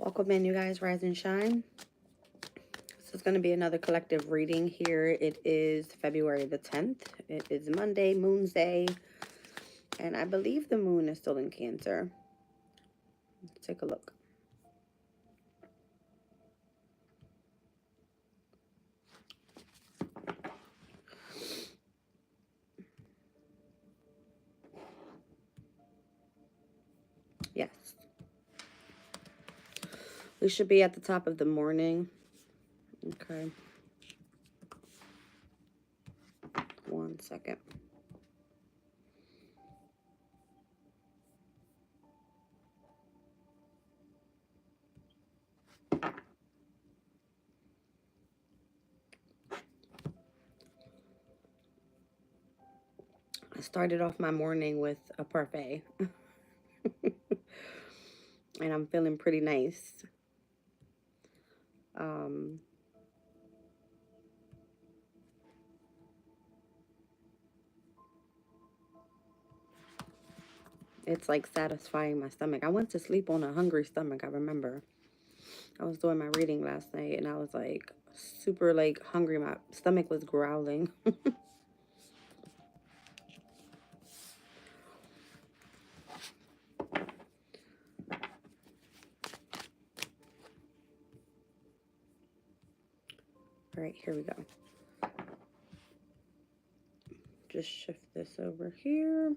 Welcome in, you guys. Rise and shine. This is going to be another collective reading here. It is February the 10th. It is Monday, Moon's Day. And I believe the moon is still in Cancer. Let's take a look. Yes. We should be at the top of the morning. Okay. 1 second. I started off my morning with a parfait. And I'm feeling pretty nice. It's like satisfying my stomach. I went to sleep on a hungry stomach, I remember. I was doing my reading last night and I was like super like hungry. My stomach was growling. All right, here we go. Just shift this over here.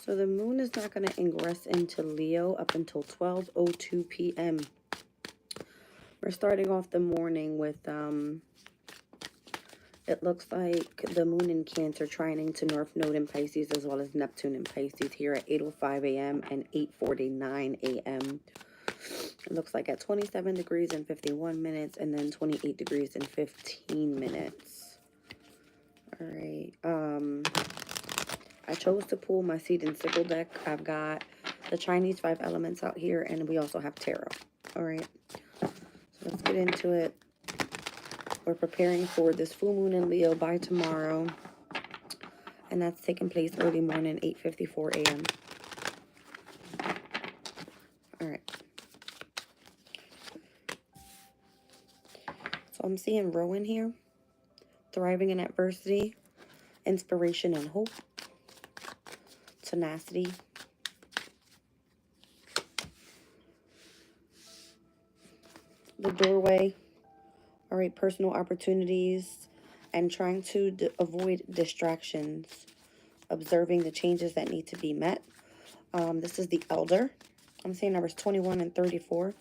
So the moon is not going to ingress into Leo up until 12:02 p.m. We're starting off the morning with, it looks like the moon in Cancer trining to North Node in Pisces as well as Neptune in Pisces here at 8:05 a.m. and 8:49 a.m. It looks like at 27 degrees and 51 minutes and then 28 degrees and 15 minutes. All right. I chose to pull my Seed and Sickle deck. I've got the Chinese 5 elements out here, and we also have tarot. All right. So let's get into it. We're preparing for this full moon in Leo by tomorrow, and that's taking place early morning, 8:54 a.m. All right. So I'm seeing Rowan here, thriving in adversity, inspiration and hope, tenacity, the doorway. All right, personal opportunities and trying to avoid distractions, observing the changes that need to be met. This is the Elder. I'm seeing numbers 21 and 34.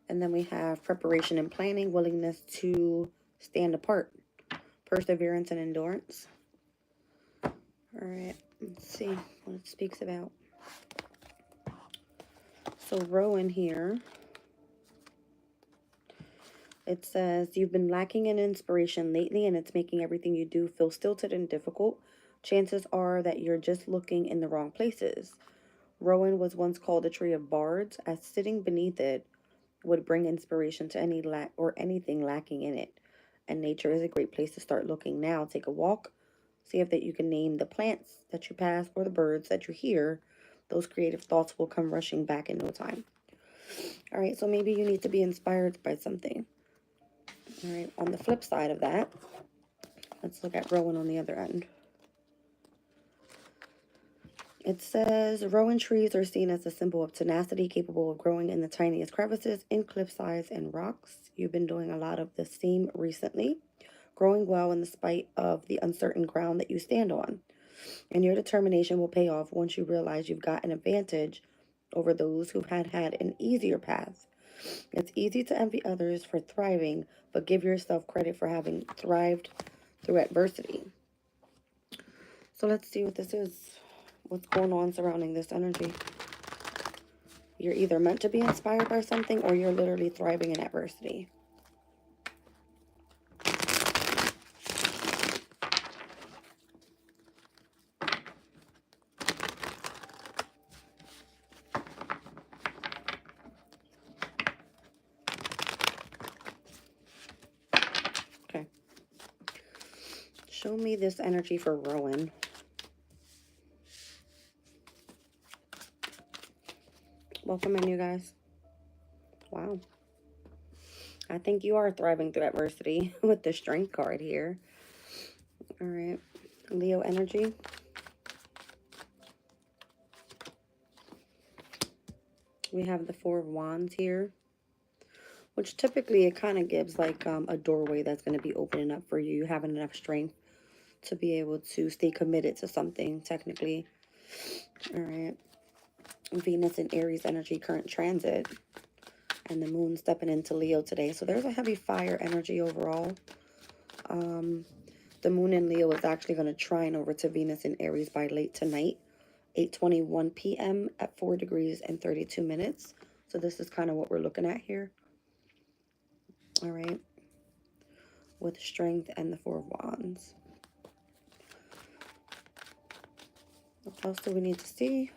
And then we have preparation and planning, willingness to stand apart, perseverance and endurance. All right, let's see what it speaks about. So Rowan here, it says, you've been lacking in inspiration lately and it's making everything you do feel stilted and difficult. Chances are that you're just looking in the wrong places. Rowan was once called a tree of bards, as sitting beneath it would bring inspiration to any anything lacking in it. And nature is a great place to start looking now. Take a walk, see if that you can name the plants that you pass or the birds that you hear. Those creative thoughts will come rushing back in no time. All right, so maybe you need to be inspired by something. All right, on the flip side of that, let's look at Rowan on the other end. It says, Rowan trees are seen as a symbol of tenacity, capable of growing in the tiniest crevices, in cliff sides, and rocks. You've been doing a lot of the same recently, growing well in spite of the uncertain ground that you stand on. And your determination will pay off once you realize you've got an advantage over those who've had an easier path. It's easy to envy others for thriving, but give yourself credit for having thrived through adversity. So let's see what this is. What's going on surrounding this energy? You're either meant to be inspired by something or you're literally thriving in adversity. Show me this energy for Rowan. Welcome in, you guys. Wow. I think you are thriving through adversity with the Strength card here. All right. Leo energy. We have the Four of Wands here, which typically it kind of gives like a doorway that's going to be opening up for you, having enough strength to be able to stay committed to something, technically. All right. Venus and Aries energy current transit, and the moon stepping into Leo today. So there's a heavy fire energy overall. The moon in Leo is actually going to trine over to Venus in Aries by late tonight, 8:21 p.m. at 4 degrees and 32 minutes. So this is kind of what we're looking at here. All right. With Strength and the Four of Wands. What else do we need to see?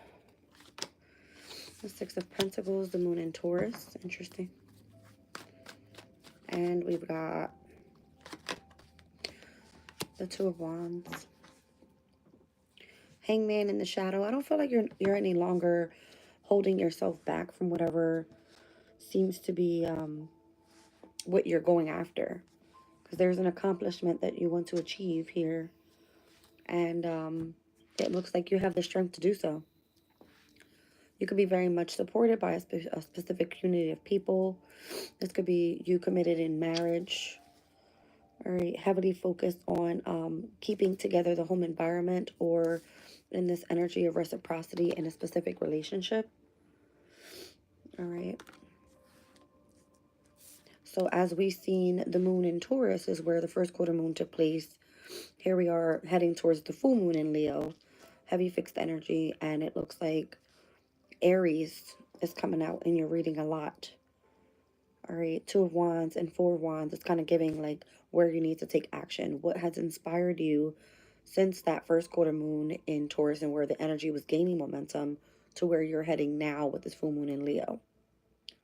The Six of Pentacles, the moon in Taurus. Interesting. And we've got the Two of Wands. Hangman in the shadow. I don't feel like you're any longer holding yourself back from whatever seems to be what you're going after. Because there's an accomplishment that you want to achieve here. And it looks like you have the strength to do so. You could be very much supported by a specific community of people. This could be you committed in marriage. All right, heavily focused on keeping together the home environment, or in this energy of reciprocity in a specific relationship. All right. So as we've seen, the moon in Taurus is where the first quarter moon took place. Here we are heading towards the full moon in Leo. Heavy fixed energy, and it looks like Aries is coming out in your reading a lot. All right, Two of Wands and Four of Wands. It's kind of giving like where you need to take action. What has inspired you since that first quarter moon in Taurus, and where the energy was gaining momentum to where you're heading now with this full moon in Leo.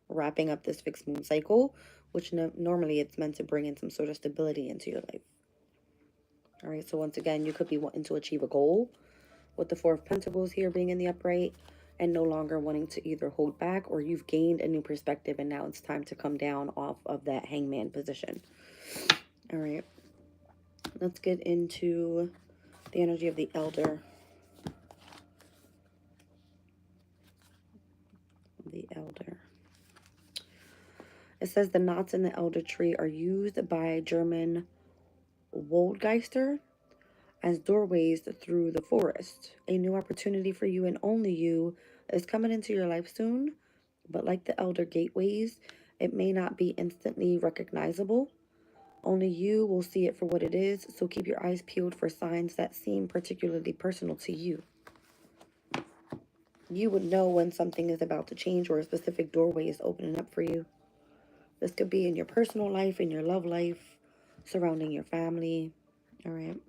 Wrapping up this fixed moon cycle, which normally it's meant to bring in some sort of stability into your life. All right, so once again, you could be wanting to achieve a goal with the Four of Pentacles here being in the upright, and no longer wanting to either hold back, or you've gained a new perspective and now it's time to come down off of that hangman position. All right, let's get into the energy of the elder. The elder. It says the knots in the elder tree are used by German Waldgeister as doorways through the forest. A new opportunity for you and only you is coming into your life soon, but like the elder gateways, it may not be instantly recognizable. Only you will see it for what it is, so keep your eyes peeled for signs that seem particularly personal to you. You would know when something is about to change or a specific doorway is opening up for you. This could be in your personal life, in your love life, surrounding your family. All right.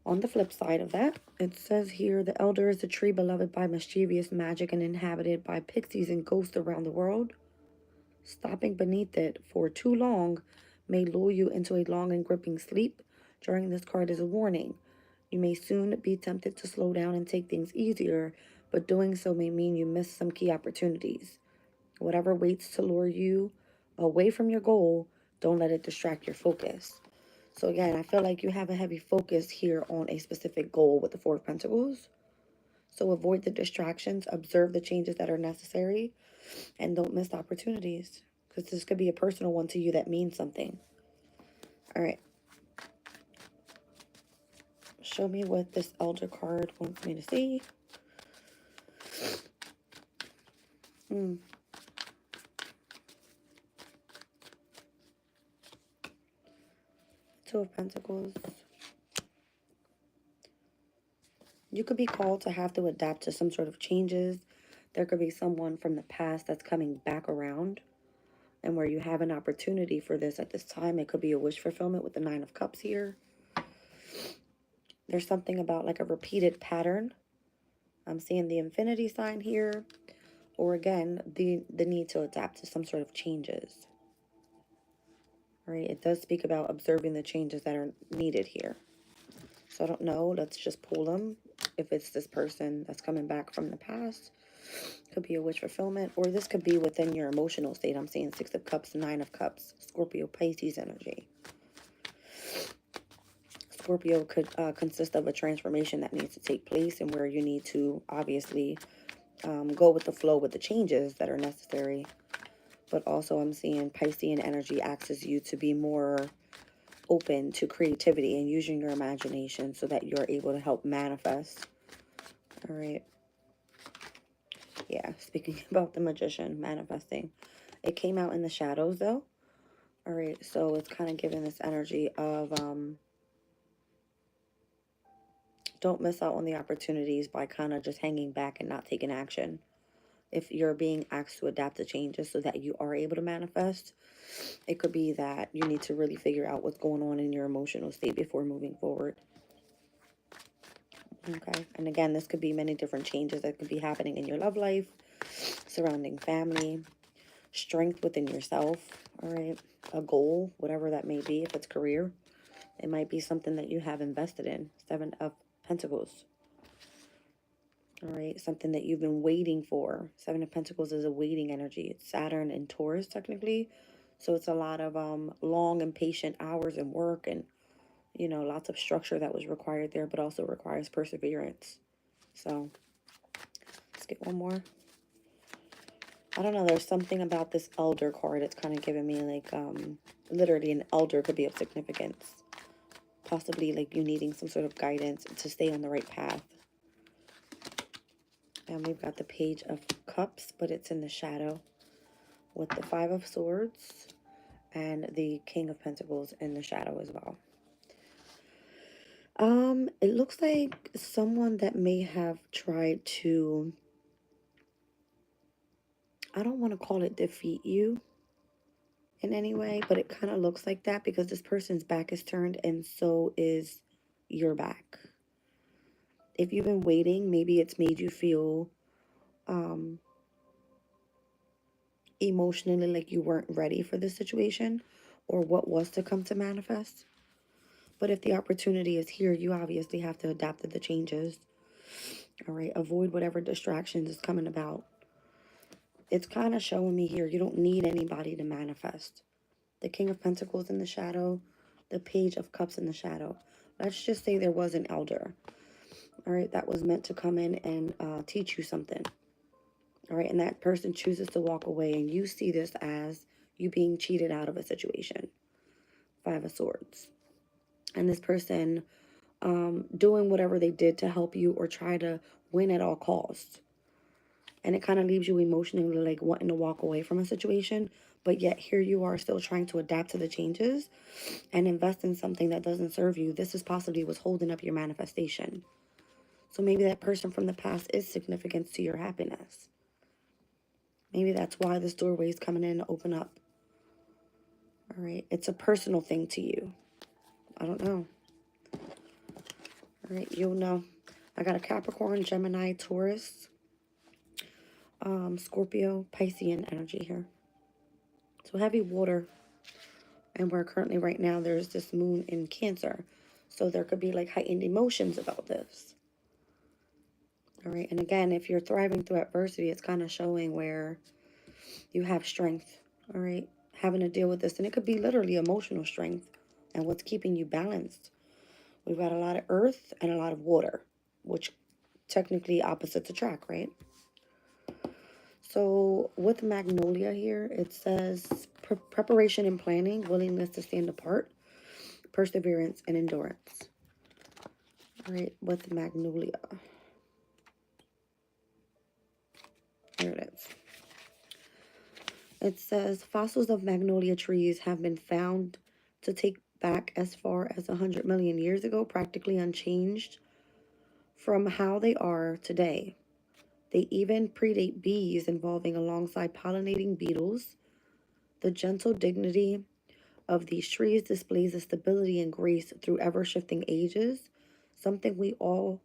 On the flip side of that, it says here, the elder is a tree beloved by mischievous magic and inhabited by pixies and ghosts around the world. Stopping beneath it for too long may lure you into a long and gripping sleep. Drawing this card is a warning. You may soon be tempted to slow down and take things easier, but doing so may mean you miss some key opportunities. Whatever waits to lure you away from your goal, don't let it distract your focus. So again, I feel like you have a heavy focus here on a specific goal with the Four of Pentacles. So avoid the distractions, observe the changes that are necessary, and don't miss opportunities, because this could be a personal one to you that means something. All right. Show me what this elder card wants me to see. Two of Pentacles. You could be called to have to adapt to some sort of changes. There could be someone from the past that's coming back around, and where you have an opportunity for this at this time. It could be a wish fulfillment with the Nine of Cups here. There's something about like a repeated pattern. I'm seeing the infinity sign here. Or again, the need to adapt to some sort of changes. All right, it does speak about observing the changes that are needed here. So I don't know. Let's just pull them. If it's this person that's coming back from the past, could be a wish fulfillment, or this could be within your emotional state. I'm seeing Six of Cups, Nine of Cups, Scorpio, Pisces energy. Scorpio could consist of a transformation that needs to take place and where you need to obviously go with the flow with the changes that are necessary. But also I'm seeing Piscean energy acts as you to be more open to creativity and using your imagination so that you're able to help manifest. All right. Yeah, speaking about the Magician manifesting. It came out in the shadows though. All right, so it's kind of giving this energy of don't miss out on the opportunities by kind of just hanging back and not taking action. If you're being asked to adapt to changes so that you are able to manifest, it could be that you need to really figure out what's going on in your emotional state before moving forward. Okay, and again, this could be many different changes that could be happening in your love life, surrounding family, strength within yourself, all right, a goal, whatever that may be. If it's career, it might be something that you have invested in. Seven of Pentacles. All right, something that you've been waiting for. Seven of Pentacles is a waiting energy. It's Saturn and Taurus technically. So it's a lot of long and patient hours and work and, you know, lots of structure that was required there, but also requires perseverance. So let's get one more. I don't know, there's something about this elder card. It's kind of giving me like literally an elder could be of significance. Possibly like you needing some sort of guidance to stay on the right path. And we've got the Page of Cups, but it's in the shadow with the Five of Swords and the King of Pentacles in the shadow as well. It looks like someone that may have tried to, I don't want to call it defeat you in any way, but it kind of looks like that because this person's back is turned and so is your back. If you've been waiting, maybe it's made you feel emotionally like you weren't ready for this situation or what was to come to manifest. But if the opportunity is here, you obviously have to adapt to the changes. All right, avoid whatever distractions is coming about. It's kind of showing me here you don't need anybody to manifest. The King of Pentacles in the shadow, the Page of Cups in the shadow. Let's just say there was an elder, all right, that was meant to come in and teach you something. All right, and that person chooses to walk away, and you see this as you being cheated out of a situation. Five of Swords. And this person doing whatever they did to help you or try to win at all costs. And it kind of leaves you emotionally like wanting to walk away from a situation, but yet here you are still trying to adapt to the changes and invest in something that doesn't serve you. This is possibly what's holding up your manifestation. So maybe that person from the past is significant to your happiness. Maybe that's why this doorway is coming in to open up. All right, it's a personal thing to you. I don't know. All right, you'll know. I got a Capricorn, Gemini, Taurus, Scorpio, Piscean energy here. So heavy water. And we're currently right now, there's this moon in Cancer. So there could be like heightened emotions about this. All right. And again, if you're thriving through adversity, it's kind of showing where you have strength. All right. Having to deal with this. And it could be literally emotional strength and what's keeping you balanced. We've got a lot of earth and a lot of water, which technically opposites attract, right? So with Magnolia here, it says preparation and planning, willingness to stand apart, perseverance and endurance. All right, with Magnolia. Here it is. It says fossils of magnolia trees have been found to take back as far as 100 million years ago, practically unchanged from how they are today. They even predate bees involving alongside pollinating beetles. The gentle dignity of these trees displays the stability and grace through ever-shifting ages, something we all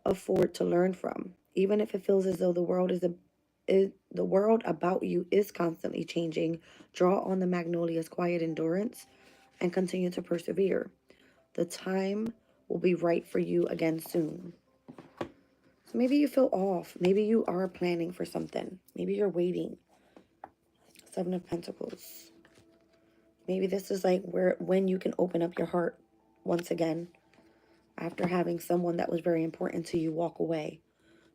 afford to learn from, even if it feels as though the world the world about you is constantly changing. Draw on the magnolia's quiet endurance and continue to persevere. The time will be right for you again soon. So maybe you feel off. Maybe you are planning for something. Maybe you're waiting. Seven of Pentacles. Maybe this is like when you can open up your heart once again after having someone that was very important to you walk away.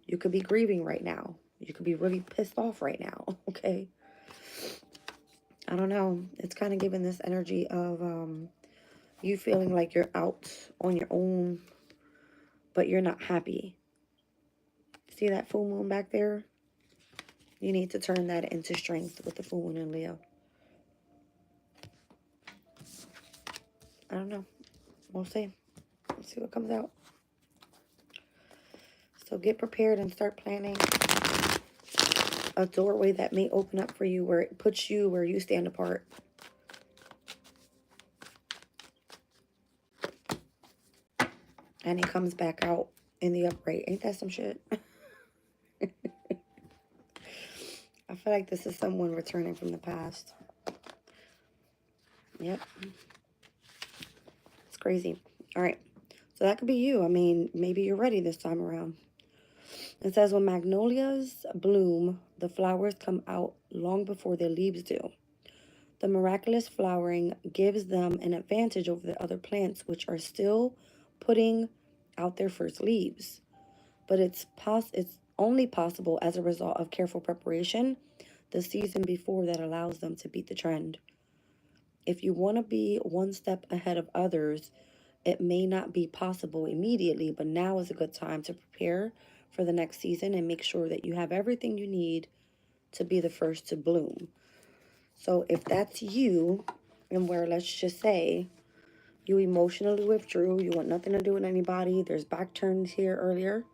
You could be grieving right now. You could be really pissed off right now, okay? I don't know. It's kind of giving this energy of you feeling like you're out on your own, but you're not happy. See that full moon back there? You need to turn that into strength with the full moon in Leo. I don't know. We'll see. Let's see what comes out. So get prepared and start planning a doorway that may open up for you where it puts you where you stand apart. And it comes back out in the upright. Ain't that some shit? I feel like this is someone returning from the past. Yep. It's crazy. All right. So that could be you. I mean, maybe you're ready this time around. It says, when magnolias bloom, the flowers come out long before their leaves do. The miraculous flowering gives them an advantage over the other plants, which are still putting out their first leaves. But it's only possible as a result of careful preparation the season before that allows them to beat the trend. If you want to be one step ahead of others, it may not be possible immediately, but now is a good time to prepare for the next season and make sure that you have everything you need to be the first to bloom. So if that's you, and where, let's just say, you emotionally withdrew, you want nothing to do with anybody, there's back turns here earlier,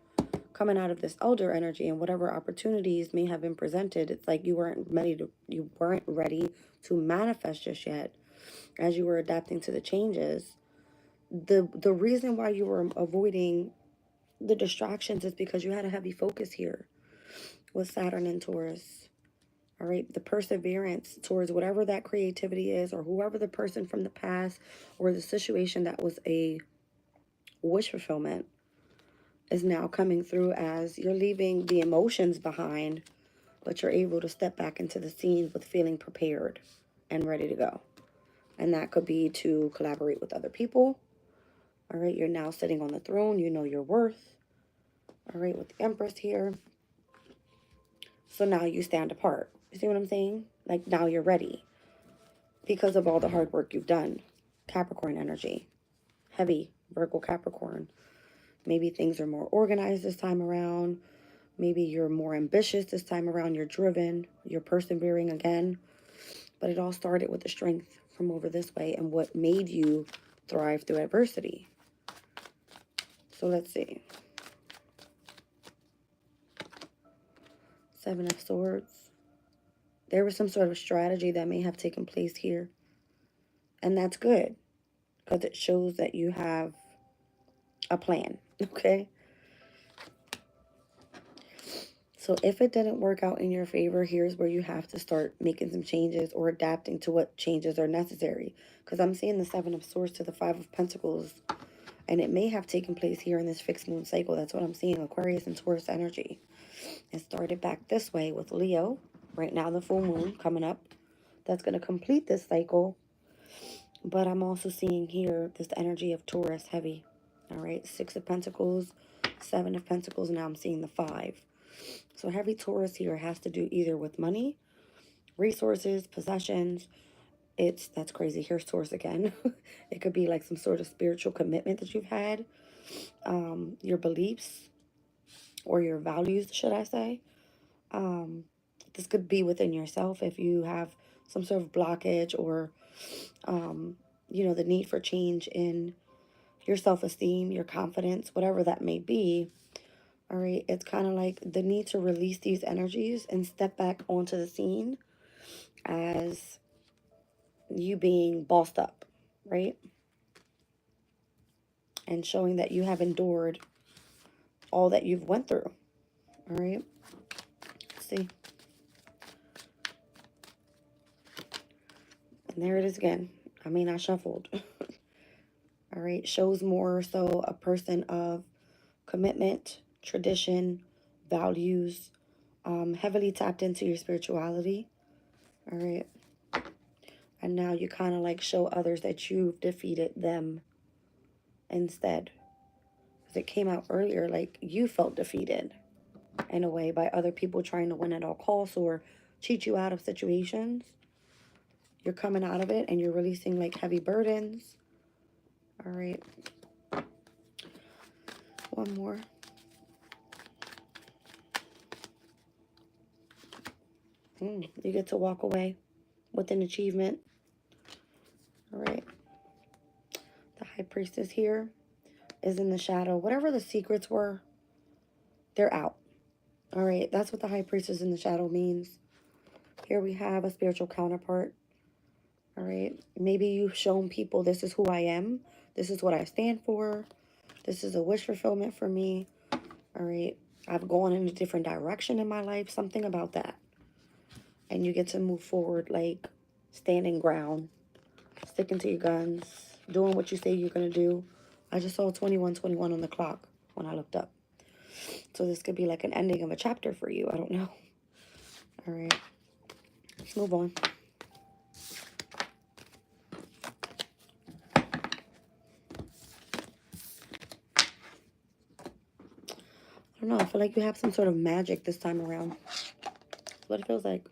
coming out of this elder energy, and whatever opportunities may have been presented, it's like you weren't ready to manifest just yet as you were adapting to the changes. The reason why you were avoiding the distractions is because you had a heavy focus here with Saturn and Taurus. All right, the perseverance towards whatever that creativity is, or whoever the person from the past or the situation that was a wish fulfillment is now coming through as you're leaving the emotions behind, but you're able to step back into the scene with feeling prepared and ready to go. And that could be to collaborate with other people. All right, you're now sitting on the throne. You know your worth. All right, with the Empress here. So now you stand apart. You see what I'm saying? Like now you're ready because of all the hard work you've done. Capricorn energy. Heavy Virgo Capricorn. Maybe things are more organized this time around. Maybe you're more ambitious this time around. You're driven. You're persevering again. But it all started with the strength from over this way and what made you thrive through adversity. So let's see. Seven of Swords. There was some sort of strategy that may have taken place here. And that's good because it shows that you have a plan, okay? So if it didn't work out in your favor, here's where you have to start making some changes or adapting to what changes are necessary. Because I'm seeing the Seven of Swords to the Five of Pentacles. And it may have taken place here in this fixed moon cycle. That's what I'm seeing, Aquarius and Taurus energy. It started back this way with Leo. Right now, the full moon coming up. That's going to complete this cycle. But I'm also seeing here this energy of Taurus heavy. All right, Six of Pentacles, Seven of Pentacles. Now I'm seeing the Five. So heavy Taurus here has to do either with money, resources, possessions. That's crazy. Here's Taurus again. It could be like some sort of spiritual commitment that you've had. Your beliefs or your values, should I say. This could be within yourself if you have some sort of blockage or, the need for change in your self-esteem, your confidence, whatever that may be. All right, it's kind of like the need to release these energies and step back onto the scene as you being bossed up, right? And showing that you have endured all that you've went through. All right, let's see. there it is again. I mean, I shuffled. All right. Shows more so a person of commitment, tradition, values, heavily tapped into your spirituality. All right. And now you kind of like show others that you've defeated them instead. Because it came out earlier, like you felt defeated in a way by other people trying to win at all costs or cheat you out of situations. You're coming out of it and you're releasing like heavy burdens. All right. One more. You get to walk away with an achievement. All right. The High Priestess here is in the shadow. Whatever the secrets were, they're out. All right. That's what the High Priestess in the shadow means. Here we have a spiritual counterpart. All right. Maybe you've shown people this is who I am. This is what I stand for. This is a wish fulfillment for me. All right. I've gone in a different direction in my life. Something about that. And you get to move forward like standing ground, sticking to your guns, doing what you say you're going to do. I just saw 21:21 on the clock when I looked up. So this could be like an ending of a chapter for you. I don't know. All right. Let's move on. I don't know. I feel like you have some sort of magic this time around. That's what it feels like.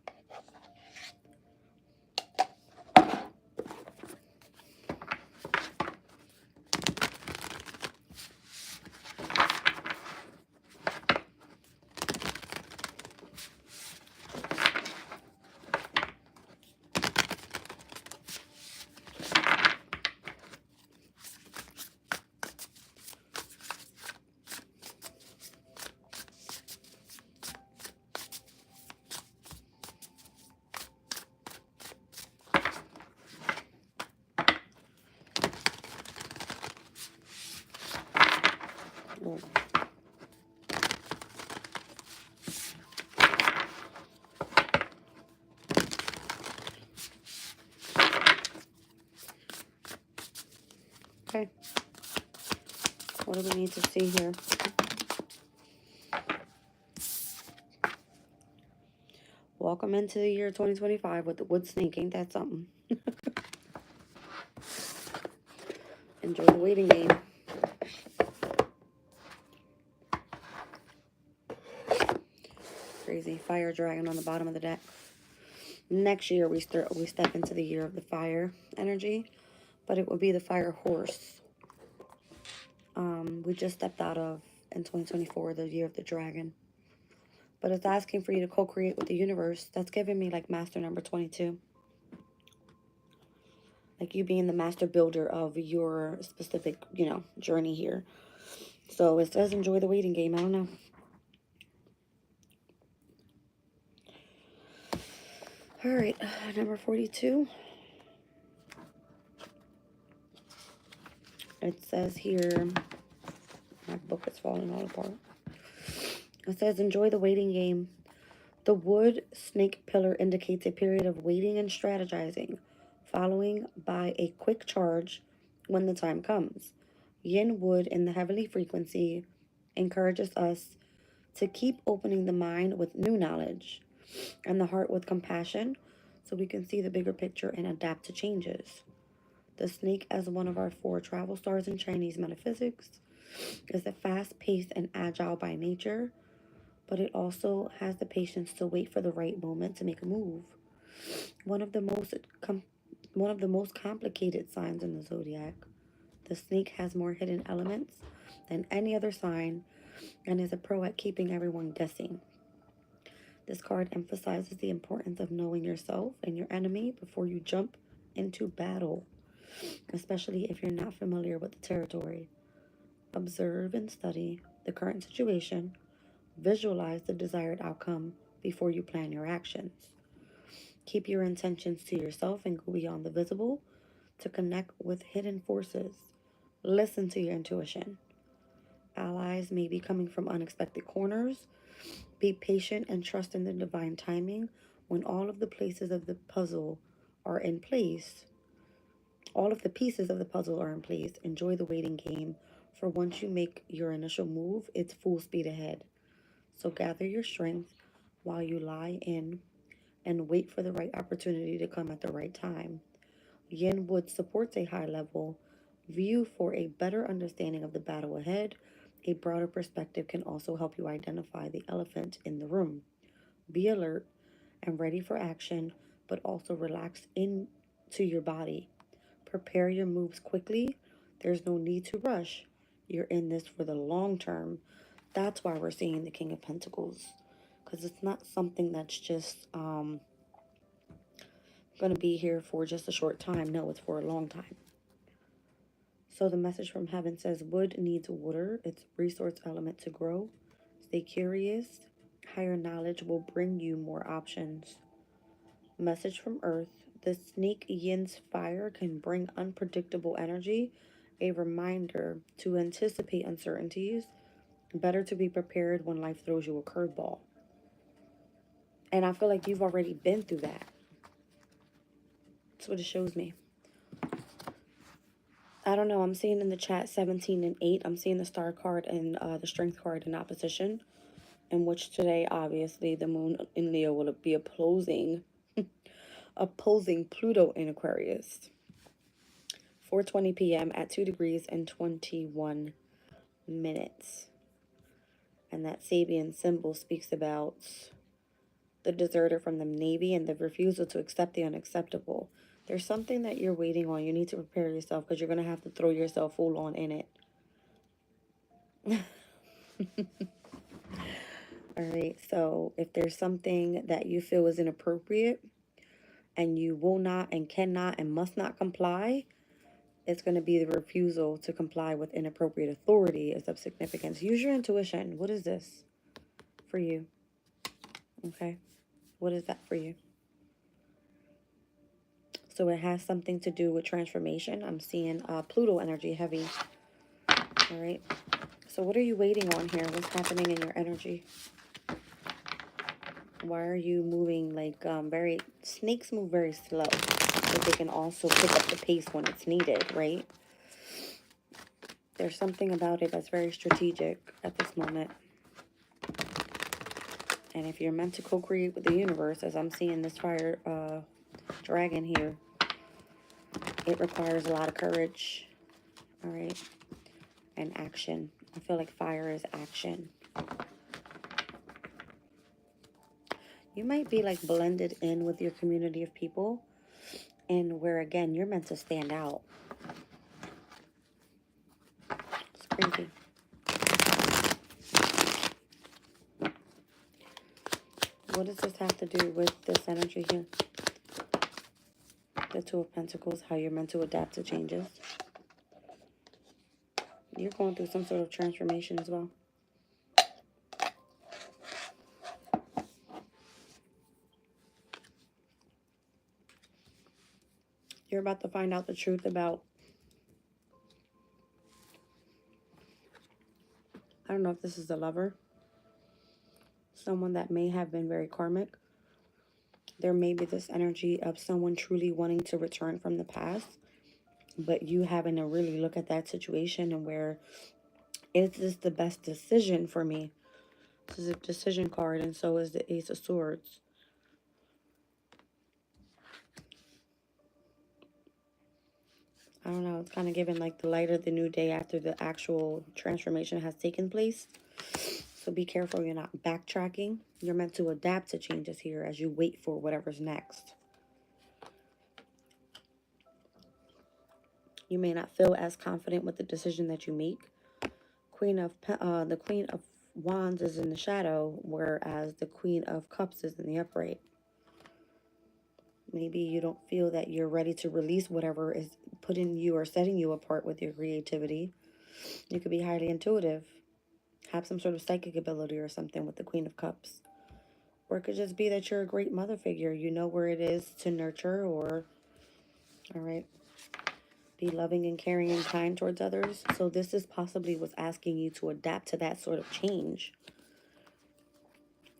Okay. What do we need to see here? Welcome into the year 2025 with the wood snake. Ain't that something? Enjoy the waiting game. Crazy. Fire dragon on the bottom of the deck. Next year, we step into the year of the fire energy, but it will be the fire horse. We just stepped out of, in 2024, the year of the dragon. But it's asking for you to co-create with the universe. That's giving me like master number 22. Like you being the master builder of your specific, journey here. So it says enjoy the waiting game. I don't know. All right, number 42. It says here, my book is falling all apart. It says enjoy the waiting game. The wood snake pillar indicates a period of waiting and strategizing, following by a quick charge when the time comes. Yin wood in the heavenly frequency encourages us to keep opening the mind with new knowledge and the heart with compassion so we can see the bigger picture and adapt to changes. The snake, as one of our 4 travel stars in Chinese metaphysics, is a fast-paced and agile by nature, but it also has the patience to wait for the right moment to make a move. One of the most complicated signs in the zodiac, the snake has more hidden elements than any other sign and is a pro at keeping everyone guessing. This card emphasizes the importance of knowing yourself and your enemy before you jump into battle, especially if you're not familiar with the territory. Observe and study the current situation. Visualize the desired outcome before you plan your actions. Keep your intentions to yourself and go beyond the visible to connect with hidden forces. Listen to your intuition. Allies may be coming from unexpected corners. Be patient and trust in the divine timing when all of the pieces of the puzzle are in place. All of the pieces of the puzzle are in place. Enjoy the waiting game. For once you make your initial move, it's full speed ahead. So gather your strength while you lie in and wait for the right opportunity to come at the right time. Yin wood supports a high level view for a better understanding of the battle ahead. A broader perspective can also help you identify the elephant in the room. Be alert and ready for action, but also relax into your body. Prepare your moves quickly. There's no need to rush. You're in this for the long term. That's why we're seeing the King of Pentacles. Because it's not something that's just going to be here for just a short time. No, it's for a long time. So the message from heaven says wood needs water. It's a resource element to grow. Stay curious. Higher knowledge will bring you more options. Message from earth. The snake yin's fire can bring unpredictable energy. A reminder to anticipate uncertainties. Better to be prepared when life throws you a curveball. And I feel like you've already been through that. That's what it shows me. I don't know. I'm seeing in the chat 17 and 8. I'm seeing the star card and the strength card in opposition. In which today, obviously, the moon in Leo will be opposing Pluto in Aquarius. 4:20 p.m. at 2 degrees and 21 minutes. And that Sabian symbol speaks about the deserter from the Navy and the refusal to accept the unacceptable. There's something that you're waiting on. You need to prepare yourself because you're going to have to throw yourself full on in it. All right, so if there's something that you feel is inappropriate and you will not and cannot and must not comply, it's going to be the refusal to comply with inappropriate authority is of significance. Use your intuition. What is this for you? Okay, what is that for you? So it has something to do with transformation. I'm seeing Pluto energy heavy. All right. So what are you waiting on here? What's happening in your energy? Why are you moving like snakes move very slow, but they can also pick up the pace when it's needed, right? There's something about it that's very strategic at this moment. And if you're meant to co-create with the universe, as I'm seeing this fire dragon here, it requires a lot of courage, all right, and action. I feel like fire is action. You might be like blended in with your community of people, and where again you're meant to stand out. It's crazy. What does this have to do with this energy here? The Two of Pentacles, how you're meant to adapt to changes. You're going through some sort of transformation as well. You're about to find out the truth about, I don't know if this is a lover, someone that may have been very karmic. There may be this energy of someone truly wanting to return from the past, but you having to really look at that situation and where, is this the best decision for me? This is a decision card, and so is the Ace of Swords. I don't know, it's kind of giving like the light of the new day after the actual transformation has taken place. So be careful you're not backtracking. You're meant to adapt to changes here as you wait for whatever's next. You may not feel as confident with the decision that you make. The Queen of Wands is in the shadow, whereas the Queen of Cups is in the upright. Maybe you don't feel that you're ready to release whatever is putting you or setting you apart with your creativity. You could be highly intuitive, have some sort of psychic ability or something with the Queen of Cups. Or it could just be that you're a great mother figure. You know where it is to nurture or, all right, be loving and caring and kind towards others. So this is possibly what's asking you to adapt to that sort of change.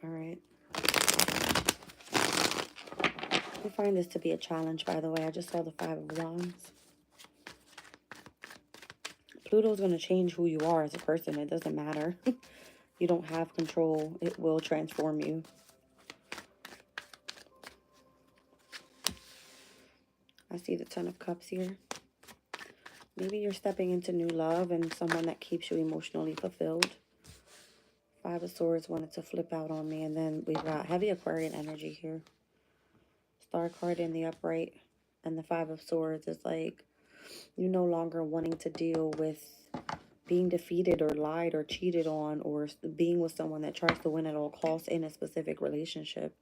All right. I find this to be a challenge, by the way. I just saw the Five of Wands. Pluto's going to change who you are as a person. It doesn't matter. You don't have control. It will transform you. I see the Ten of Cups here. Maybe you're stepping into new love and someone that keeps you emotionally fulfilled. Five of Swords wanted to flip out on me. And then we've got heavy Aquarian energy here. Star card in the upright. And the Five of Swords is like, you no longer wanting to deal with being defeated or lied or cheated on, or being with someone that tries to win at all costs in a specific relationship.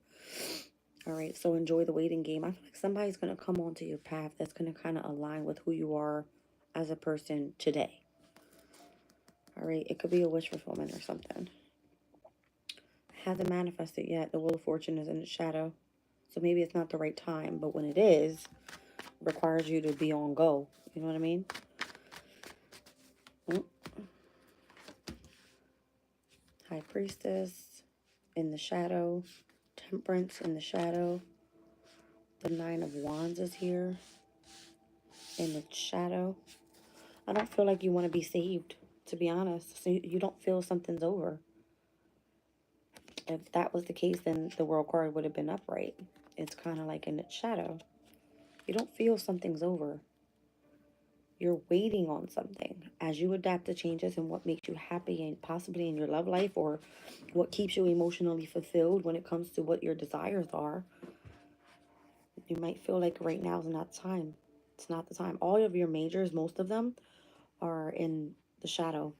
All right, so enjoy the waiting game. I feel like somebody's going to come onto your path that's going to kind of align with who you are as a person today. All right, it could be a wish fulfillment or something. Hasn't manifested yet. The Wheel of Fortune is in its shadow. So maybe it's not the right time, but when it is, it requires you to be on go. You know what I mean? High Priestess in the shadow. Temperance in the shadow. The Nine of Wands is here in the shadow. I don't feel like you want to be saved, to be honest. So you don't feel something's over. If that was the case, then the World card would have been upright. It's kind of like in its shadow. You don't feel something's over. You're waiting on something. As you adapt to changes and what makes you happy and possibly in your love life, or what keeps you emotionally fulfilled when it comes to what your desires are, you might feel like right now is not the time. It's not the time. All of your majors, most of them, are in the shadow.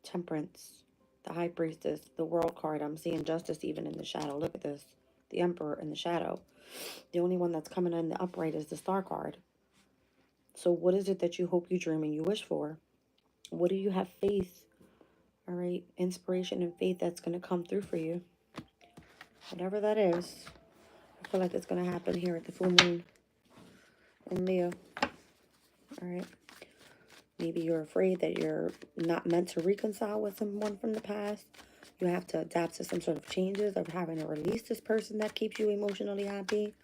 Temperance, the High Priestess, the World card. I'm seeing Justice even in the shadow. Look at this. The Emperor in the shadow. The only one that's coming in the upright is the Star card. So what is it that you hope, you dream, and you wish for? What do you have faith, all right, inspiration and faith that's going to come through for you? Whatever that is, I feel like it's going to happen here at the full moon in Leo. All right. Maybe you're afraid that you're not meant to reconcile with someone from the past. You have to adapt to some sort of changes of having to release this person that keeps you emotionally happy.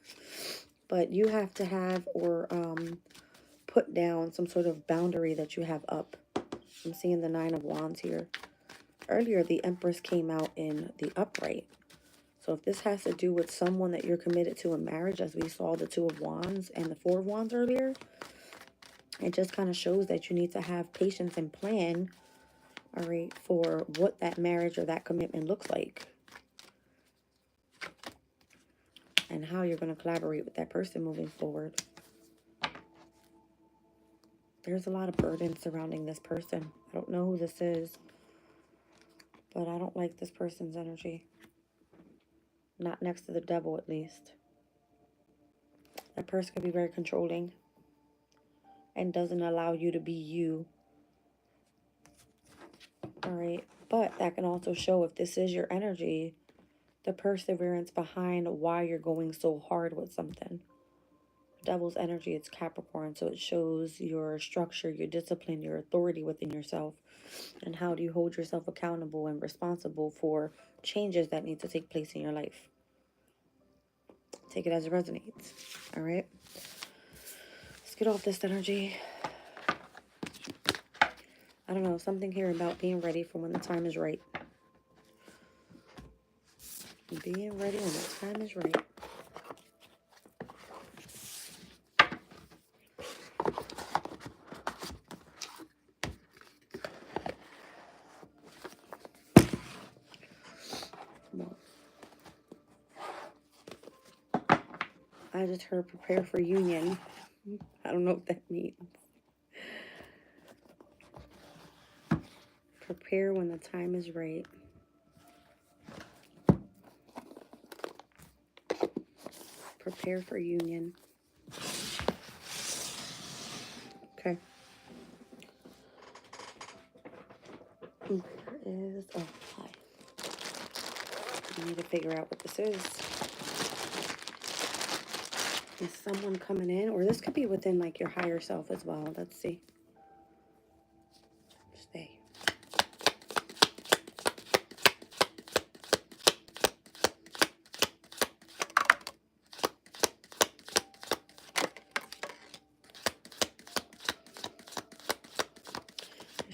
But you have to have or put down some sort of boundary that you have up. I'm seeing the Nine of Wands here. Earlier, the Empress came out in the upright. So if this has to do with someone that you're committed to in marriage, as we saw the Two of Wands and the Four of Wands earlier, it just kind of shows that you need to have patience and plan, all right, for what that marriage or that commitment looks like. And how you're going to collaborate with that person moving forward. There's a lot of burden surrounding this person. I don't know who this is, but I don't like this person's energy. Not next to the Devil, at least. That person can be very controlling and doesn't allow you to be you. All right. But that can also show, if this is your energy, the perseverance behind why you're going so hard with something. Devil's energy, it's Capricorn, so it shows your structure, your discipline, your authority within yourself, and how do you hold yourself accountable and responsible for changes that need to take place in your life. Take it as it resonates. All right, let's get off this energy. I don't know, something here about being ready for when the time is right. Being ready when the time is right. I just heard prepare for union. I don't know what that means. Prepare when the time is right. Prepare for union. Okay. There is, oh, hi. I need to figure out what this is. Is someone coming in? Or this could be within like your higher self as well. Let's see. Stay.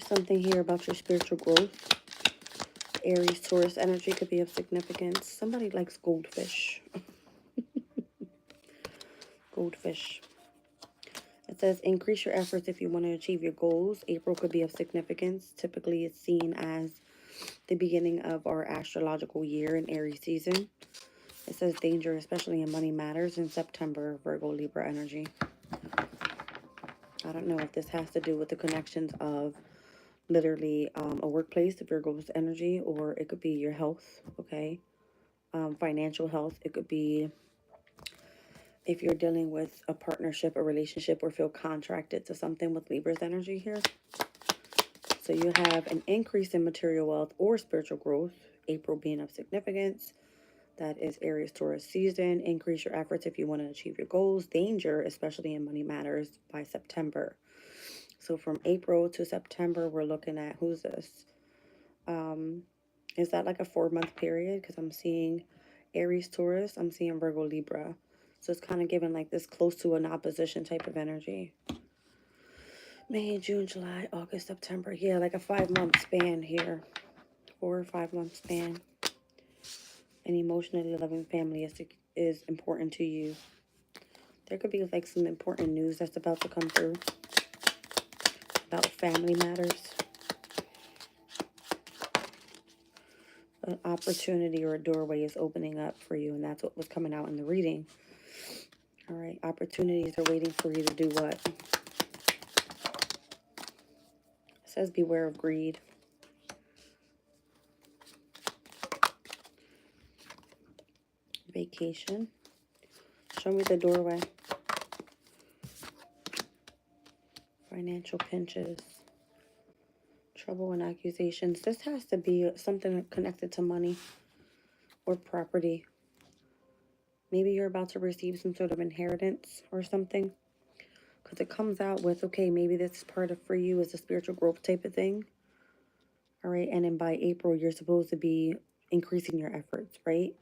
Something here about your spiritual growth. Aries, Taurus energy could be of significance. Somebody likes goldfish. Goldfish. It says increase your efforts if you want to achieve your goals. April could be of significance. Typically, it's seen as the beginning of our astrological year in Aries season. It says danger, especially in money matters, in September, Virgo, Libra energy. I don't know if this has to do with the connections of literally a workplace, Virgo's energy, or it could be your health, okay? Financial health. It could be if you're dealing with a partnership, a relationship, or feel contracted to something with Libra's energy here. So you have an increase in material wealth or spiritual growth, April being of significance. That is Aries, Taurus season. Increase your efforts if you want to achieve your goals. Danger, especially in money matters, by September. So from April to September, we're looking at, who's this? Is that like a 4-month period? Because I'm seeing Aries, Taurus. I'm seeing Virgo, Libra. So it's kind of giving like this close to an opposition type of energy. May, June, July, August, September. Yeah, like a 5-month span here. 4 or 5-month span. An emotionally loving family is important to you. There could be like some important news that's about to come through about family matters. An opportunity or a doorway is opening up for you, and that's what was coming out in the reading. All right, opportunities are waiting for you to do what? It says beware of greed. Vacation. Show me the doorway. Financial pinches. Trouble and accusations. This has to be something connected to money or property. Maybe you're about to receive some sort of inheritance or something. Because it comes out with, okay, maybe this is part of for you is a spiritual growth type of thing. All right. And then by April, you're supposed to be increasing your efforts, right?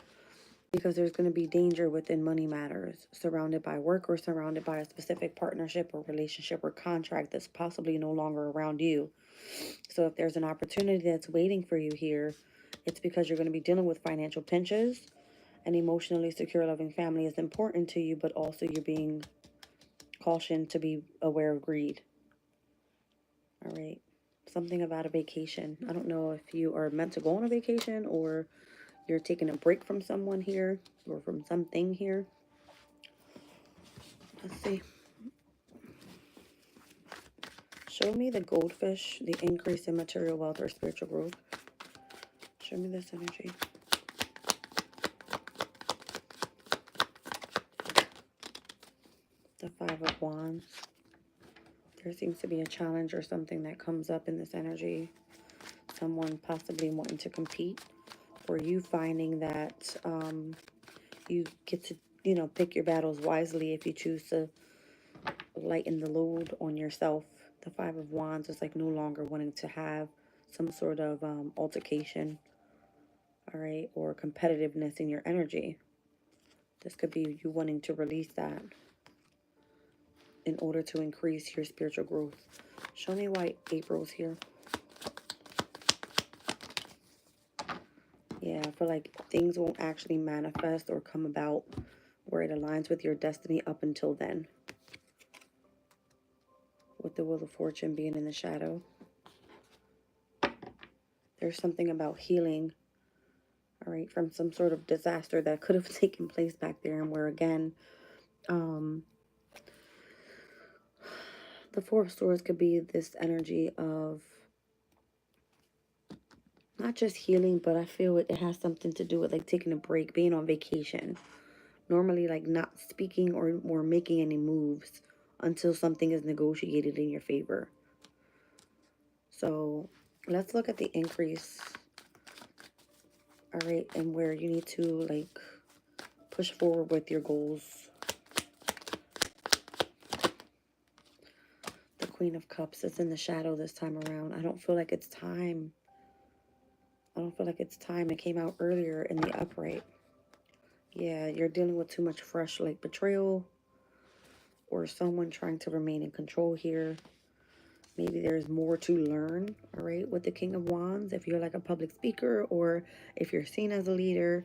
Because there's going to be danger within money matters, surrounded by work or surrounded by a specific partnership or relationship or contract that's possibly no longer around you. So if there's an opportunity that's waiting for you here, it's because you're going to be dealing with financial pinches. An emotionally secure, loving family is important to you, but also you're being cautioned to be aware of greed. All right. Something about a vacation. I don't know if you are meant to go on a vacation or you're taking a break from someone here or from something here. Let's see. Show me the goldfish, the increase in material wealth or spiritual growth. Show me this energy. The 5 of Wands. There seems to be a challenge or something that comes up in this energy. Someone possibly wanting to compete, or you finding that you get to, pick your battles wisely if you choose to lighten the load on yourself. The 5 of Wands is like no longer wanting to have some sort of altercation, all right, or competitiveness in your energy. This could be you wanting to release that in order to increase your spiritual growth. Show me why April's here. Yeah, I feel like things won't actually manifest or come about where it aligns with your destiny up until then. With the Wheel of Fortune being in the shadow. There's something about healing, all right, from some sort of disaster that could have taken place back there, and where again, the 4 of Swords could be this energy of not just healing, but I feel it has something to do with like taking a break, being on vacation. Normally like not speaking or making any moves until something is negotiated in your favor. So let's look at the increase. All right, and where you need to like push forward with your goals. The Queen of Cups is in the shadow this time around. I don't feel like it's time. I don't feel like it's time. It came out earlier in the upright. Yeah, you're dealing with too much fresh like betrayal or someone trying to remain in control here. Maybe there's more to learn, all right, with the King of Wands. If you're like a public speaker or if you're seen as a leader,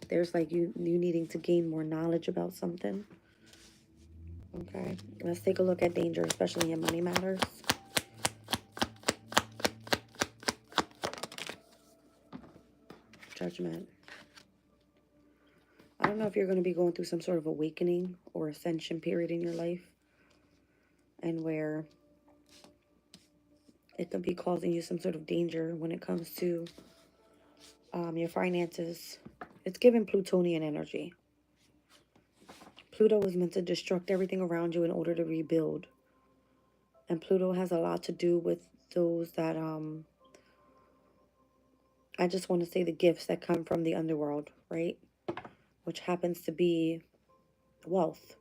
there's like you needing to gain more knowledge about something. Okay, let's take a look at danger, especially in money matters. Judgment. I don't know if you're going to be going through some sort of awakening or ascension period in your life, and where it could be causing you some sort of danger when it comes to your finances. It's giving Plutonian energy. Pluto is meant to destruct everything around you in order to rebuild. And Pluto has a lot to do with those that, I just want to say the gifts that come from the underworld, right? Which happens to be wealth.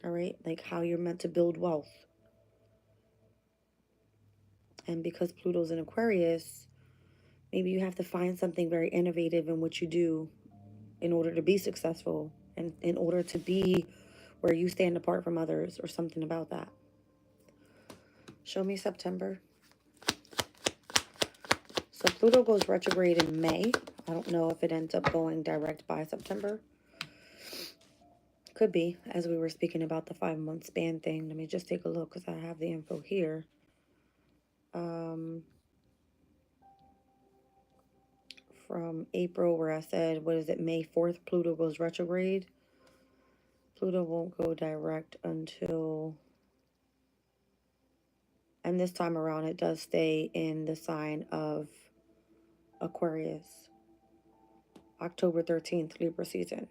All right? Like how you're meant to build wealth. And because Pluto's in Aquarius, maybe you have to find something very innovative in what you do in order to be successful and in order to be where you stand apart from others or something about that. Show me September. So Pluto goes retrograde in May. I don't know if it ends up going direct by September. Could be, as we were speaking about the 5-month span thing. Let me just take a look because I have the info here. From April, where I said, what is it, May 4th, Pluto goes retrograde. Pluto won't go direct until, and this time around it does stay in the sign of Aquarius. October 13th, Libra season.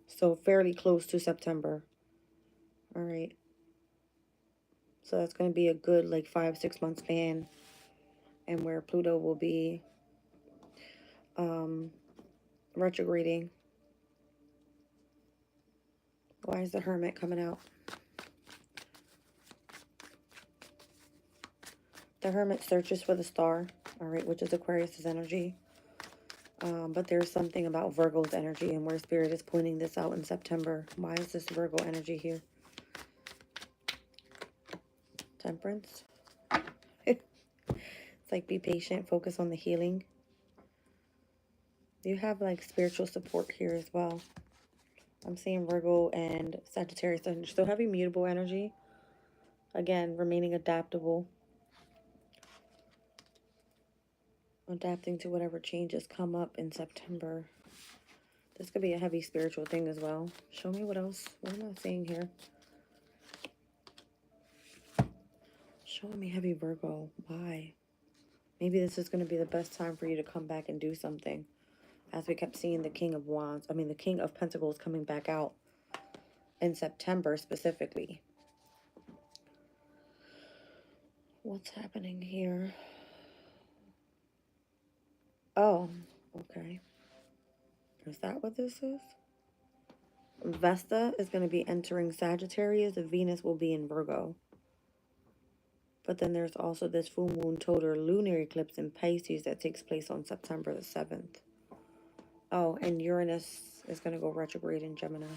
So fairly close to September. All right. So that's going to be a good like 5-6 month span, and where Pluto will be retrograding. Why is the Hermit coming out? The Hermit searches for the star, all right, which is Aquarius's energy. But there's something about Virgo's energy and where Spirit is pointing this out in September. Why is this Virgo energy here? Temperance. It's like be patient, focus on the healing. You have like spiritual support here as well. I'm seeing Virgo and Sagittarius still having mutable energy. Again, remaining adaptable. Adapting to whatever changes come up in September. This could be a heavy spiritual thing as well. Show me what else. What am I seeing here? Show me heavy Virgo. Why? Maybe this is going to be the best time for you to come back and do something. As we kept seeing the King of Wands, the King of Pentacles coming back out in September specifically. What's happening here? Oh, okay. Is that what this is? Vesta is going to be entering Sagittarius. Venus will be in Virgo. But then there's also this full moon total lunar eclipse in Pisces that takes place on September the 7th. Oh, and Uranus is going to go retrograde in Gemini.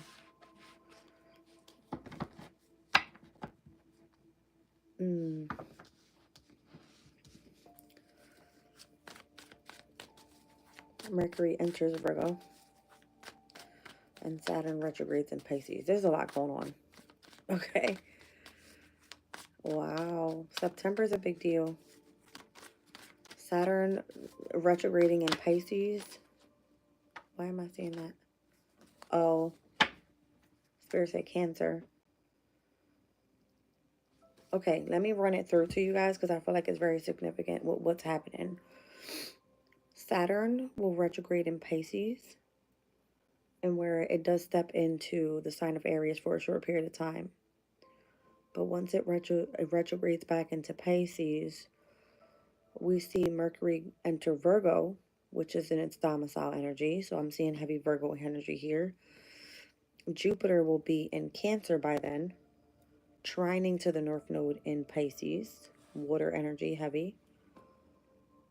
Mercury enters Virgo. And Saturn retrogrades in Pisces. There's a lot going on. Okay. Wow. September's a big deal. Saturn retrograding in Pisces. Why am I seeing that? Oh. Spirit said Cancer. Okay, let me run it through to you guys because I feel like it's very significant with what's happening. Saturn will retrograde in Pisces, and where it does step into the sign of Aries for a short period of time. But once it retrogrades back into Pisces, we see Mercury enter Virgo, which is in its domicile energy. So I'm seeing heavy Virgo energy here. Jupiter will be in Cancer by then, trining to the North Node in Pisces, water energy heavy.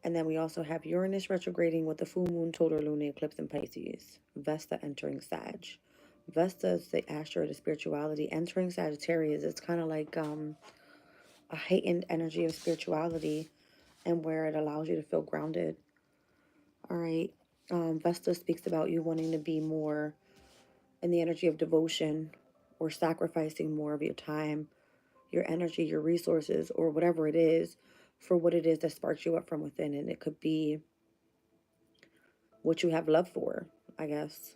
And then we also have Uranus retrograding with the full moon total lunar eclipse in Pisces. Vesta entering Sag. Vesta is the astro, the spirituality. Entering Sagittarius, it's kind of like a heightened energy of spirituality and where it allows you to feel grounded. All right. Vesta speaks about you wanting to be more in the energy of devotion or sacrificing more of your time, your energy, your resources, or whatever it is for what it is that sparks you up from within. And it could be what you have love for, I guess.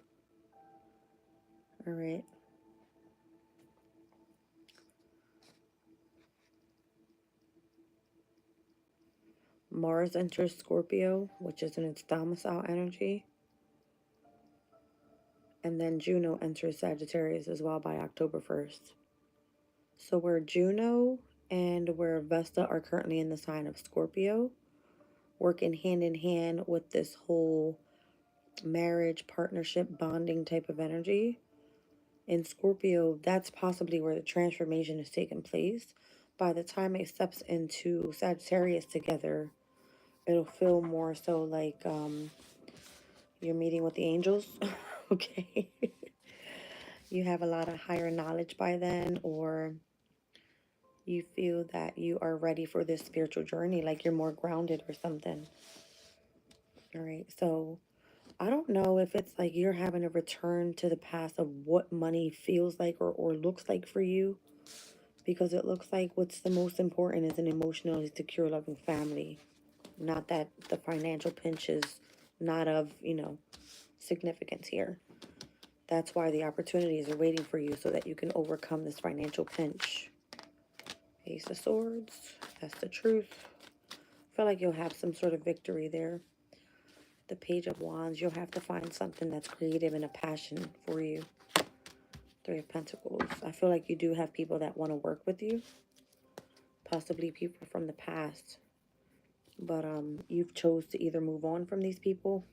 All right. Mars enters Scorpio, which is in its domicile energy. And then Juno enters Sagittarius as well by October 1st. So where Juno and where Vesta are currently in the sign of Scorpio, working hand in hand with this whole marriage, partnership, bonding type of energy. In Scorpio, that's possibly where the transformation is taking place. By the time it steps into Sagittarius together, it'll feel more so like you're meeting with the angels. Okay. You have a lot of higher knowledge by then, or you feel that you are ready for this spiritual journey, like you're more grounded or something. All right. So I don't know if it's like you're having a return to the past of what money feels like or looks like for you, because it looks like what's the most important is an emotionally secure, loving family. Not that the financial pinch is not of, significance here. That's why the opportunities are waiting for you so that you can overcome this financial pinch. Ace of Swords, that's the truth. I feel like you'll have some sort of victory there. The Page of Wands, you'll have to find something that's creative and a passion for you. Three of Pentacles, I feel like you do have people that want to work with you. Possibly people from the past. But you've chose to either move on from these people.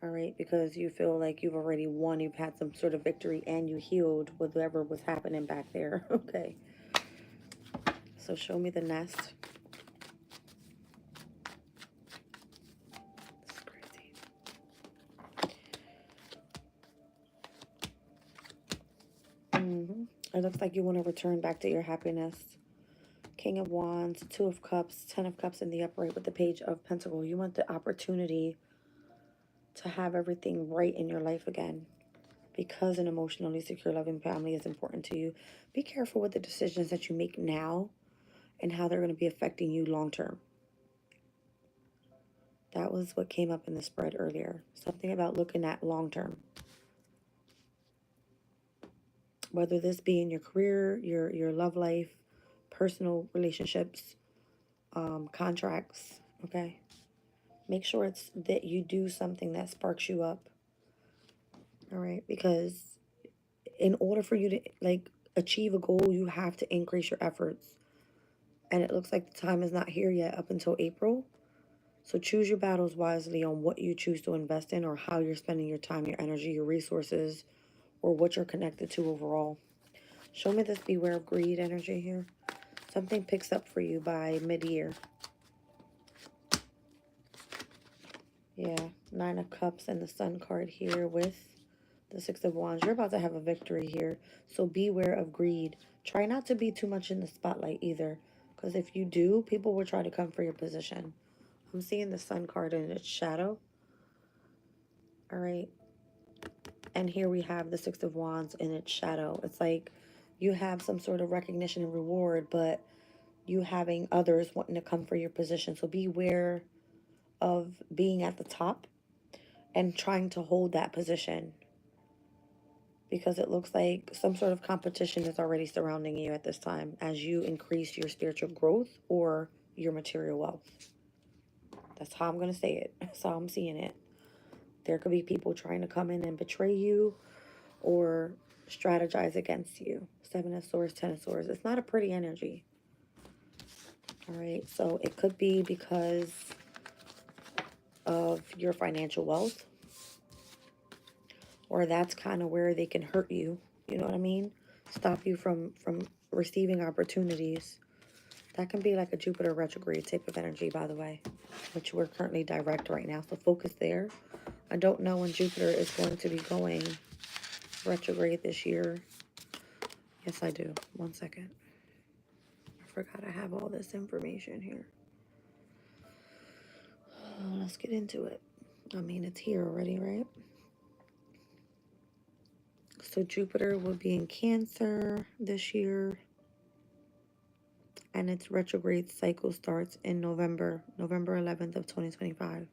All right, because you feel like you've already won. You've had some sort of victory and you healed whatever was happening back there. Okay. So show me the nest. This is crazy. It looks like you want to return back to your happiness. King of Wands, Two of Cups, Ten of Cups in the upright with the Page of Pentacles. You want the opportunity to have everything right in your life again. Because an emotionally secure, loving family is important to you. Be careful with the decisions that you make now and how they're going to be affecting you long term. That was what came up in the spread earlier. Something about looking at long term. Whether this be in your career, your love life, personal relationships, contracts, okay? Make sure it's that you do something that sparks you up. All right? Because in order for you to achieve a goal, you have to increase your efforts. And it looks like the time is not here yet up until April. So choose your battles wisely on what you choose to invest in or how you're spending your time, your energy, your resources, or what you're connected to overall. Show me this beware of greed energy here. Something picks up for you by mid-year. Yeah, Nine of Cups and the Sun card here with the Six of Wands. You're about to have a victory here. So beware of greed. Try not to be too much in the spotlight either. Because if you do, people will try to come for your position. I'm seeing the Sun card in its shadow. All right. And here we have the Six of Wands in its shadow. It's like you have some sort of recognition and reward, but you having others wanting to come for your position. So beware of being at the top and trying to hold that position, because it looks like some sort of competition is already surrounding you at this time as you increase your spiritual growth or your material wealth. That's how I'm going to say it. That's how I'm seeing it. There could be people trying to come in and betray you or strategize against you. Seven of Swords, Ten of Swords. It's not a pretty energy. All right, so it could be because of your financial wealth, or that's kind of where they can hurt you. You know what I mean? Stop you from receiving opportunities. That can be like a Jupiter retrograde type of energy, by the way, which we're currently direct right now. So focus there. I don't know when Jupiter is going to be going retrograde this year. Yes, I do. 1 second. forgot I have all this information here. Let's get into it. I mean, it's here already, right? So Jupiter will be in Cancer this year, and its retrograde cycle starts in November 11th of 2025.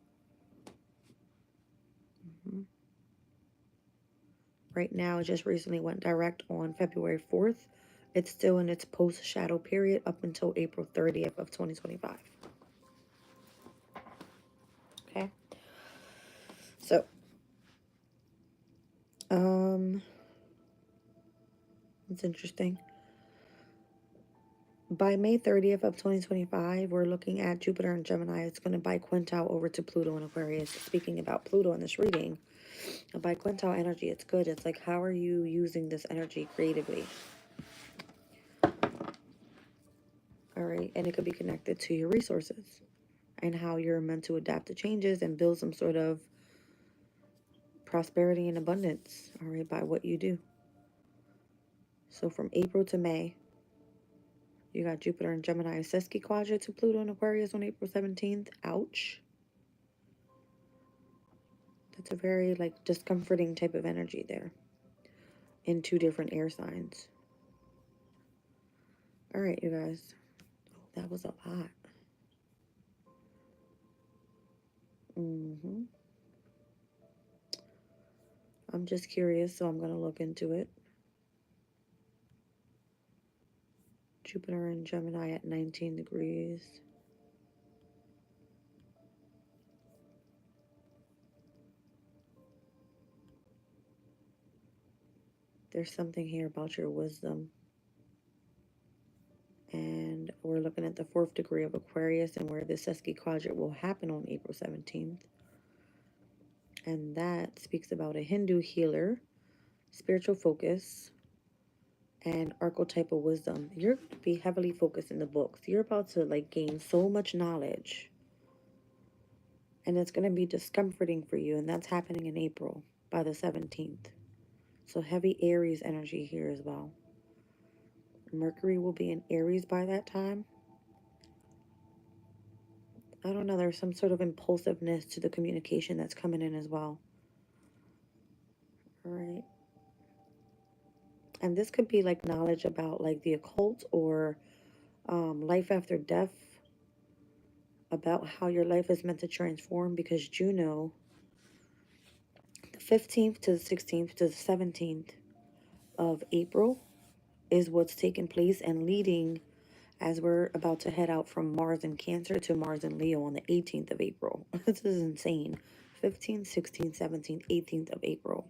Right now, it just recently went direct on February 4th. It's still in its post-shadow period up until April 30th of 2025. Okay. So, it's interesting. By May 30th of 2025, we're looking at Jupiter and Gemini. It's going to biquintile over to Pluto and Aquarius. Speaking about Pluto in this reading, a biquintile energy, it's good. It's like, how are you using this energy creatively? All right. And it could be connected to your resources and how you're meant to adapt to changes and build some sort of prosperity and abundance, all right, by what you do. So from April to May, you got Jupiter and Gemini sesquiquadrate to Pluto and Aquarius on April 17th. Ouch. That's a very, like, discomforting type of energy there in two different air signs. All right, you guys. Oh, that was a lot. I'm just curious, so I'm going to look into it. Jupiter and Gemini at 19 degrees. There's something here about your wisdom. And we're looking at the 4th degree of Aquarius and where the sesquiquadrate will happen on April 17th. And that speaks about a Hindu healer, spiritual focus, and archetypal wisdom. You're going to be heavily focused in the books. You're about to, like, gain so much knowledge. And it's going to be discomforting for you. And that's happening in April by the 17th. So heavy Aries energy here as well. Mercury will be in Aries by that time. I don't know, there's some sort of impulsiveness to the communication that's coming in as well. All right. And this could be like knowledge about like the occult or life after death, about how your life is meant to transform, because Juno, the 15th to the 16th to the 17th of April is what's taking place and leading as we're about to head out from Mars in Cancer to Mars in Leo on the 18th of April. This is insane. 15th, 16th, 17th, 18th of April.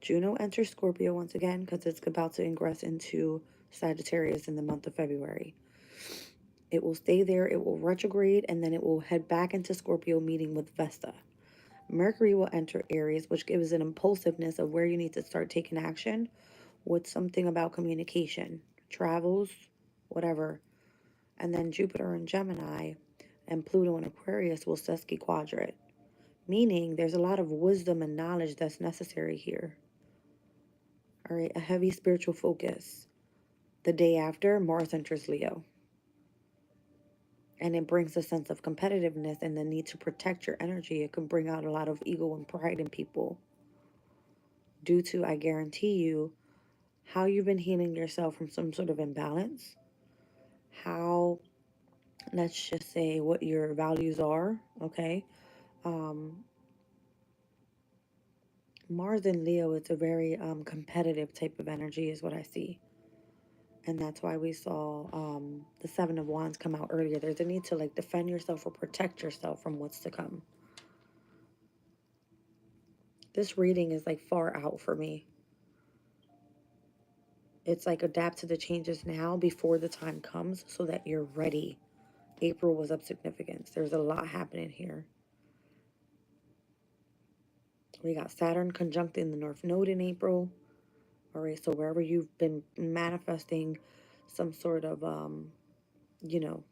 Juno enters Scorpio once again because it's about to ingress into Sagittarius in the month of February. It will stay there, it will retrograde, and then it will head back into Scorpio, meeting with Vesta. Mercury will enter Aries, which gives an impulsiveness of where you need to start taking action with something about communication, travels, whatever. And then Jupiter and Gemini and Pluto and Aquarius will sesquiquadrate, meaning there's a lot of wisdom and knowledge that's necessary here. All right, a heavy spiritual focus. The day after, Mars enters Leo. And it brings a sense of competitiveness and the need to protect your energy. It can bring out a lot of ego and pride in people. Due to, I guarantee you, how you've been healing yourself from some sort of imbalance. How, let's just say, what your values are, okay? Mars in Leo, it's a very competitive type of energy is what I see. And that's why we saw the Seven of Wands come out earlier. There's a need to like defend yourself or protect yourself from what's to come. This reading is like far out for me. It's like adapt to the changes now before the time comes so that you're ready. April was of significance. There's a lot happening here. We got Saturn conjuncting the North Node in April. All right, so wherever you've been manifesting some sort of, you know,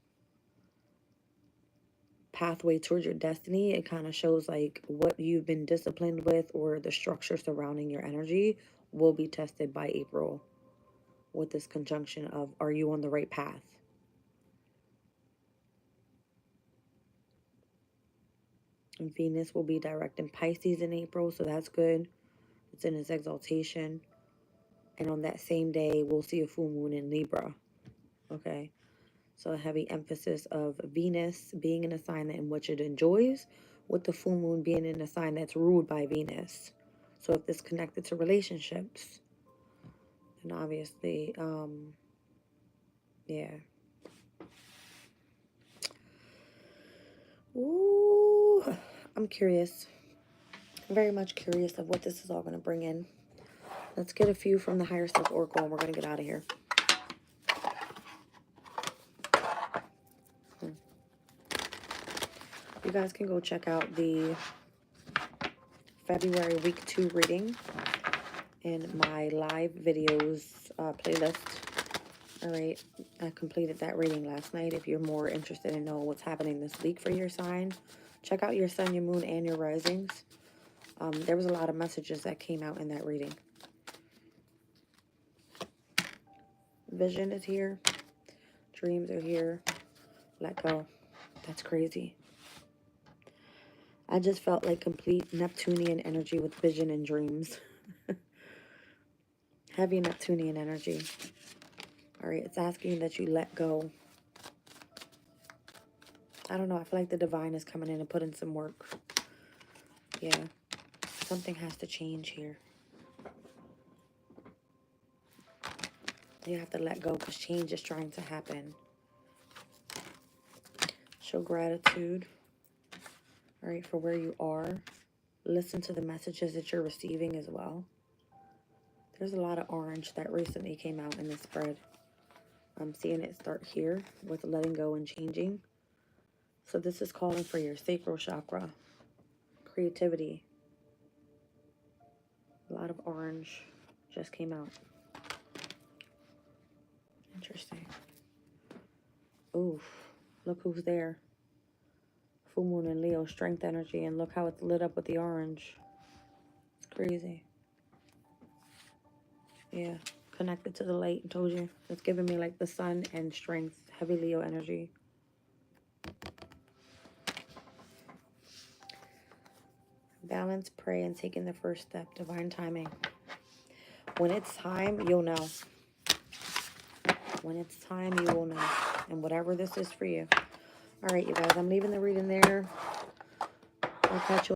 pathway towards your destiny, it kind of shows like what you've been disciplined with or the structure surrounding your energy will be tested by April with this conjunction of, are you on the right path? And Venus will be direct in Pisces in April, so that's good. It's in its exaltation. And on that same day, we'll see a full moon in Libra. Okay? So a heavy emphasis of Venus being in a sign in which it enjoys, with the full moon being in a sign that's ruled by Venus. So if this connected to relationships, then obviously, yeah. Ooh, I'm curious. I'm very much curious of what this is all going to bring in. Let's get a few from the Higher Self Oracle, and we're going to get out of here. You guys can go check out the February week 2 reading in my live videos playlist. All right, I completed that reading last night. If you're more interested in knowing what's happening this week for your sign, check out your sun, your moon, and your risings. There was a lot of messages that came out in that reading. Vision is here. Dreams are here. Let go. That's crazy. I just felt like complete Neptunian energy with vision and dreams. Heavy Neptunian energy. All right, it's asking that you let go. I don't know. I feel like the divine is coming in and putting some work. Yeah. Something has to change here. You have to let go because change is trying to happen. Show gratitude. All right, for where you are. Listen to the messages that you're receiving as well. There's a lot of orange that recently came out in this spread. I'm seeing it start here with letting go and changing. So this is calling for your sacral chakra. Creativity. A lot of orange just came out. Interesting. Oof. Look who's there. Full moon in Leo, strength energy. And look how it's lit up with the orange. It's crazy. Yeah. Connected to the light. I told you. It's giving me like the sun and strength. Heavy Leo energy. Balance, pray, and taking the first step. Divine timing. When it's time, you'll know. When it's time, you will know. And whatever this is for you. All right, you guys. I'm leaving the reading there. I'll catch you